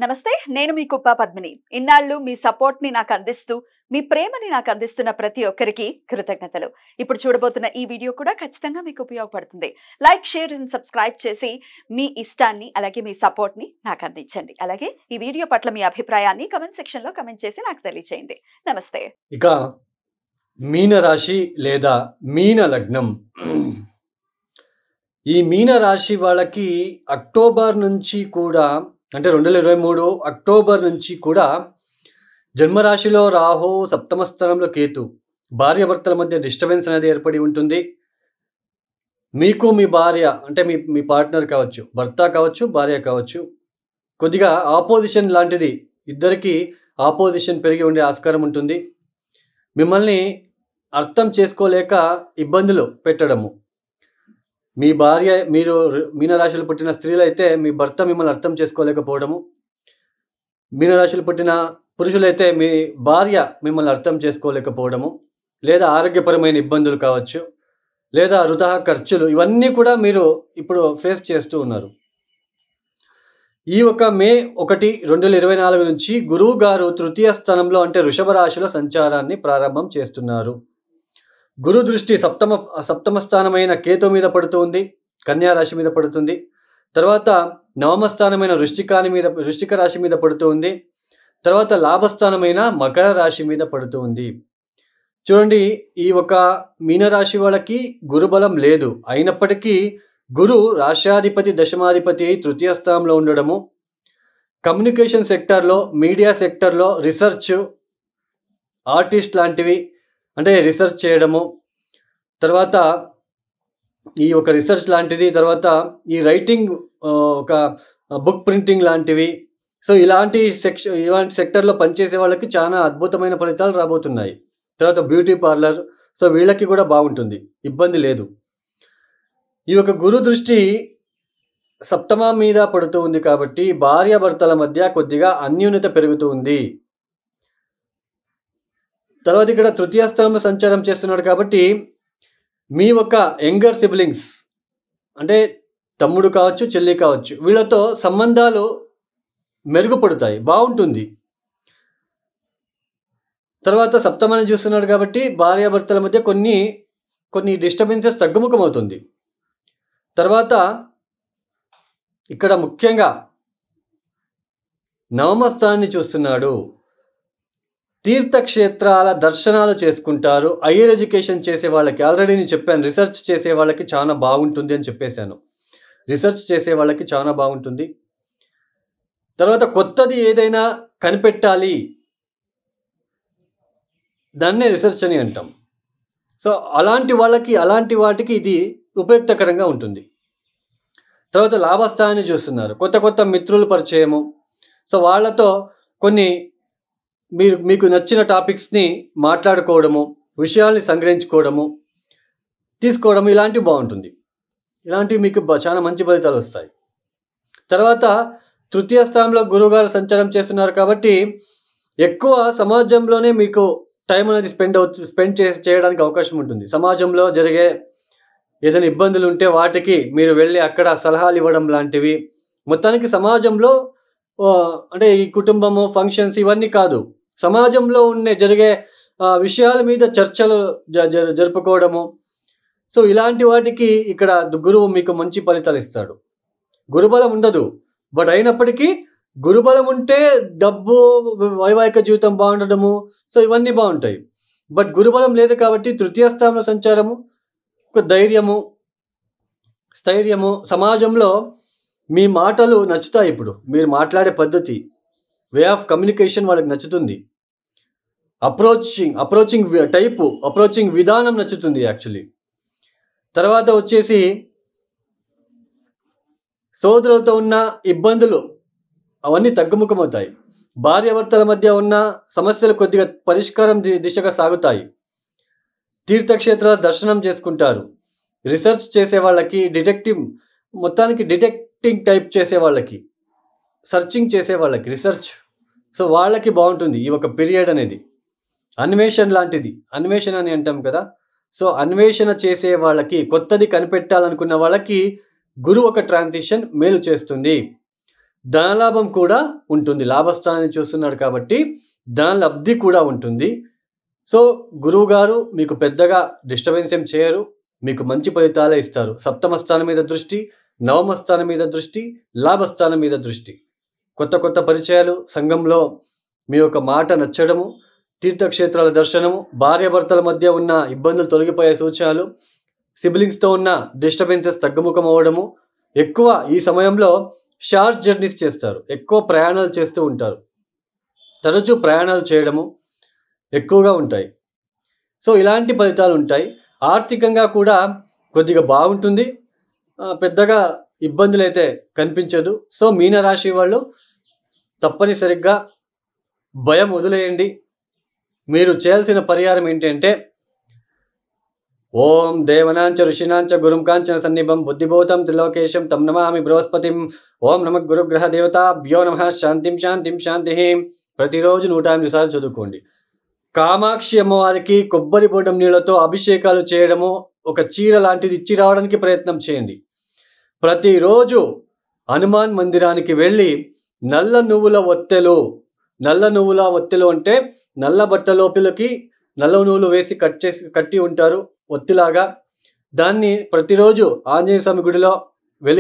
నమస్తే, నేను మీ కుప్ప పద్మిని. ఇన్నాళ్ళు మీ సపోర్ట్‌ని నాకు అందిస్తూ, మీ ప్రేమని నాకు అందిస్తున్న ప్రతి ఒక్కరికి కృతజ్ఞతలు. ఇప్పుడు చూడబోతున్న ఈ వీడియో కూడా ఖచ్చితంగా మీకు ఉపయోగపడుతుంది. లైక్, షేర్ అండ్ సబ్స్క్రైబ్ చేసి మీ ఇష్టాన్ని అలాగే మీ సపోర్ట్‌ని నాకు అందించండి. అలాగే ఈ వీడియో పట్ల మీ అభిప్రాయాన్ని కామెంట్ సెక్షన్‌లో కామెంట్ చేసి నాకు తెలియజేయండి. నమస్తే. ఇక మీన రాశి లేదా మీన లగ్నం. ఈ మీన రాశి వాళ్ళకి అక్టోబర్ నుంచి కూడా అంటే 2023 అక్టోబర్ నుంచి కూడా జన్మరాశిలో రాహు, సప్తమ స్థానంలో కేతు, భార్యాభర్తల మధ్య డిస్టర్బెన్స్ అనేది ఏర్పడి ఉంటుంది. మీకు మీ భార్య అంటే మీ పార్ట్నర్ కావచ్చు, భర్త కావచ్చు, భార్య కావచ్చు, కొద్దిగా ఆపోజిషన్ లాంటిది, ఇద్దరికి ఆపోజిషన్ పెరిగి ఉండే ఆస్కారం ఉంటుంది. మిమ్మల్ని అర్థం చేసుకోలేక ఇబ్బందులు పెట్టడము. మీ భార్య మీరు మీనరాశిలో పుట్టిన స్త్రీలైతే మీ భర్త మిమ్మల్ని అర్థం చేసుకోలేకపోవడము. మీనరాశిలో పుట్టిన పురుషులైతే మీ భార్య మిమ్మల్ని అర్థం చేసుకోలేకపోవడము, లేదా ఆరోగ్యపరమైన ఇబ్బందులు కావచ్చు, లేదా వృథా ఖర్చులు, ఇవన్నీ కూడా మీరు ఇప్పుడు ఫేస్ చేస్తూ ఉన్నారు. ఈ మే 1, 2024 నుంచి గురువు గారు తృతీయ స్థానంలో అంటే వృషభ రాశిలో సంచారాన్ని ప్రారంభం చేస్తున్నారు. గురు దృష్టి సప్తమ స్థానమైన కేతు మీద పడుతుంది, కన్యా రాశి మీద పడుతుంది. తర్వాత నవమ స్థానమైన వృశ్చిక రాశి మీద పడుతుంది. తర్వాత లాభస్థానమైన మకర రాశి మీద పడుతుంది. చూడండి, ఈ మీనరాశి వాళ్ళకి గురుబలం లేదు. అయినప్పటికీ గురు రాష్ట్రాధిపతి, దశమాధిపతి అయి తృతీయ స్థానంలో ఉండడము, కమ్యూనికేషన్ సెక్టార్లో, మీడియా సెక్టార్లో రీసెర్చ్, ఆర్టిస్ట్ లాంటివి అంటే రీసెర్చ్ చేయడము, తర్వాత ఈ రీసెర్చ్ లాంటిది, తర్వాత ఈ రైటింగ్, ఒక బుక్ ప్రింటింగ్ లాంటివి. సో ఇలాంటి సెక్టర్లో పనిచేసే వాళ్ళకి చాలా అద్భుతమైన ఫలితాలు రాబోతున్నాయి. తర్వాత బ్యూటీ పార్లర్, సో వీళ్ళకి కూడా బాగుంటుంది, ఇబ్బంది లేదు. ఈ గురు దృష్టి సప్తమ మీద పడుతూ ఉంది కాబట్టి భార్యాభర్తల మధ్య కొద్దిగా అన్యోన్యత పెరుగుతూ ఉంది. తర్వాత ఇక్కడ తృతీయ స్థానంలో సంచారం చేస్తున్నాడు కాబట్టి మీ యంగర్ సిబ్లింగ్స్ అంటే తమ్ముడు కావచ్చు, చెల్లి కావచ్చు, వీళ్ళతో సంబంధాలు మెరుగుపడతాయి, బాగుంటుంది. తర్వాత సప్తమాన్ని చూస్తున్నాడు కాబట్టి భార్యాభర్తల మధ్య కొన్ని డిస్టర్బెన్సెస్ తగ్గుముఖం అవుతుంది. తర్వాత ఇక్కడ ముఖ్యంగా నవమ స్థానాన్ని చూస్తున్నాడు. తీర్థక్షేత్రాల దర్శనాలు చేసుకుంటారు. హైయర్ ఎడ్యుకేషన్ చేసే వాళ్ళకి ఆల్రెడీ నేను చెప్పాను, రీసెర్చ్ చేసే వాళ్ళకి చాలా బాగుంటుంది అని చెప్పేశాను. రీసెర్చ్ చేసే వాళ్ళకి చాలా బాగుంటుంది. తర్వాత కొత్తది ఏదైనా కనిపెట్టాలి, దాన్నే రీసెర్చ్ అని అంటాం. సో అలాంటి వాటికి ఇది ఉపయుక్తకరంగా ఉంటుంది. తర్వాత లాభస్థానాన్ని చూస్తున్నారు. కొత్త మిత్రులు పరిచయము, సో వాళ్ళతో మీకు నచ్చిన టాపిక్స్ని మాట్లాడుకోవడము, విషయాల్ని సంగ్రహించుకోవడము, తీసుకోవడము, ఇలాంటివి బాగుంటుంది. ఇలాంటివి మీకు చాలా మంచి ఫలితాలు వస్తాయి. తర్వాత తృతీయ స్థానంలో గురువుగారు సంచారం చేస్తున్నారు కాబట్టి ఎక్కువ సమాజంలోనే మీకు టైం అనేది స్పెండ్ చేయడానికి అవకాశం ఉంటుంది. సమాజంలో జరిగే ఏదైనా ఇబ్బందులు ఉంటే వాటికి మీరు వెళ్ళి అక్కడ సలహాలు ఇవ్వడం లాంటివి. మొత్తానికి సమాజంలో అంటే ఈ కుటుంబము, ఫంక్షన్స్ ఇవన్నీ కాదు, సమాజంలో జరిగే విషయాల మీద చర్చలు జరుపుకోవడము. సో ఇలాంటి వాటికి ఇక్కడ గురువు మీకు మంచి ఫలితాలు ఇస్తాడు. గురుబలం ఉండదు, బట్ అయినప్పటికీ గురుబలం ఉంటే డబ్బు, వైవాహిక జీవితం బాగుండడము, సో ఇవన్నీ బాగుంటాయి. బట్ గురుబలం లేదు కాబట్టి తృతీయ స్థానంలో సంచారము, ఒక ధైర్యము, స్థైర్యము, సమాజంలో మీ మాటలు నచ్చుతాయి. ఇప్పుడు మీరు మాట్లాడే పద్ధతి, వే ఆఫ్ కమ్యూనికేషన్ వాళ్ళకి నచ్చుతుంది. అప్రోచింగ్ విధానం నచ్చుతుంది యాక్చువల్లీ. తర్వాత వచ్చేసి సోదరులతో ఉన్న ఇబ్బందులు అవన్నీ తగ్గుముఖమవుతాయి. భార్యాభర్తల మధ్య ఉన్న సమస్యలు కొద్దిగా పరిష్కారం దిశగా సాగుతాయి. తీర్థక్షేత్రాల దర్శనం చేసుకుంటారు. రీసెర్చ్ చేసే వాళ్ళకి, డిటెక్టింగ్ టైప్ చేసే వాళ్ళకి, సర్చింగ్ చేసే వాళ్ళకి, రీసెర్చ్, సో వాళ్ళకి బాగుంటుంది ఈ పీరియడ్ అనేది. అన్వేషణ లాంటిది, అన్వేషణ అని అంటాం కదా, సో అన్వేషణ చేసే వాళ్ళకి, కొత్తది కనిపెట్టాలనుకున్న వాళ్ళకి గురువు ట్రాన్సిషన్ మేలు చేస్తుంది. ధనలాభం కూడా ఉంటుంది. లాభస్థానాన్ని చూస్తున్నాడు కాబట్టి ధన లబ్ధి కూడా ఉంటుంది. సో గురువుగారు మీకు పెద్దగా డిస్టర్బెన్స్ ఏం చేయరు. మీకు మంచి ఫలితాలే ఇస్తారు. సప్తమ స్థానం మీద దృష్టి, నవమ స్థానం మీద దృష్టి, లాభస్థానం మీద దృష్టి. కొత్త పరిచయాలు, సంఘంలో మీ యొక్క మాట నచ్చడము, తీర్థక్షేత్రాల దర్శనము, భార్యాభర్తల మధ్య ఉన్న ఇబ్బందులు తొలగిపోయే సూచనలు, సిబ్లింగ్స్తో ఉన్న డిస్టర్బెన్సెస్ తగ్గుముఖం అవ్వడము. ఎక్కువ ఈ సమయంలో షార్ట్ జర్నీస్ చేస్తారు. ఎక్కువ ప్రయాణాలు చేస్తూ ఉంటారు. తరచూ ప్రయాణాలు చేయడము ఎక్కువగా ఉంటాయి. సో ఇలాంటి ఫలితాలు ఉంటాయి. ఆర్థికంగా కూడా కొద్దిగా బాగుంటుంది. పెద్దగా ఇబ్బందులు అయితే కనిపించదు. సో మీనరాశి వాళ్ళు తప్పనిసరిగా భయం వదిలేయండి. మీరు చేయాల్సిన పరిహారం ఏంటంటే ఓం దేవనాంచ ఋషినాంచ గురుం కాంచన సన్నిభం బుద్ధిభూతం త్రిలోకేశం తం నమామి బృహస్పతిం. ఓం నమ గురుగ్రహ దేవతాభ్యో నమః. శాంతిం శాంతిం శాంతి. ప్రతిరోజు 108 సార్లు చదువుకోండి. కామాక్షి అమ్మవారికి కొబ్బరి బొండం నీళ్ళతో అభిషేకాలు చేయడము, ఒక చీర లాంటిది ఇచ్చి రావడానికి ప్రయత్నం చేయండి. ప్రతిరోజు హనుమాన్ మందిరానికి వెళ్ళి నల్ల నువ్వుల ఒత్తెలు అంటే నల్ల బట్ట లోపలికి నల్ల నువ్వులు వేసి కట్టి ఉంటారు ఒత్తిలాగా. దాన్ని ప్రతిరోజు ఆంజనేయ స్వామి గుడిలో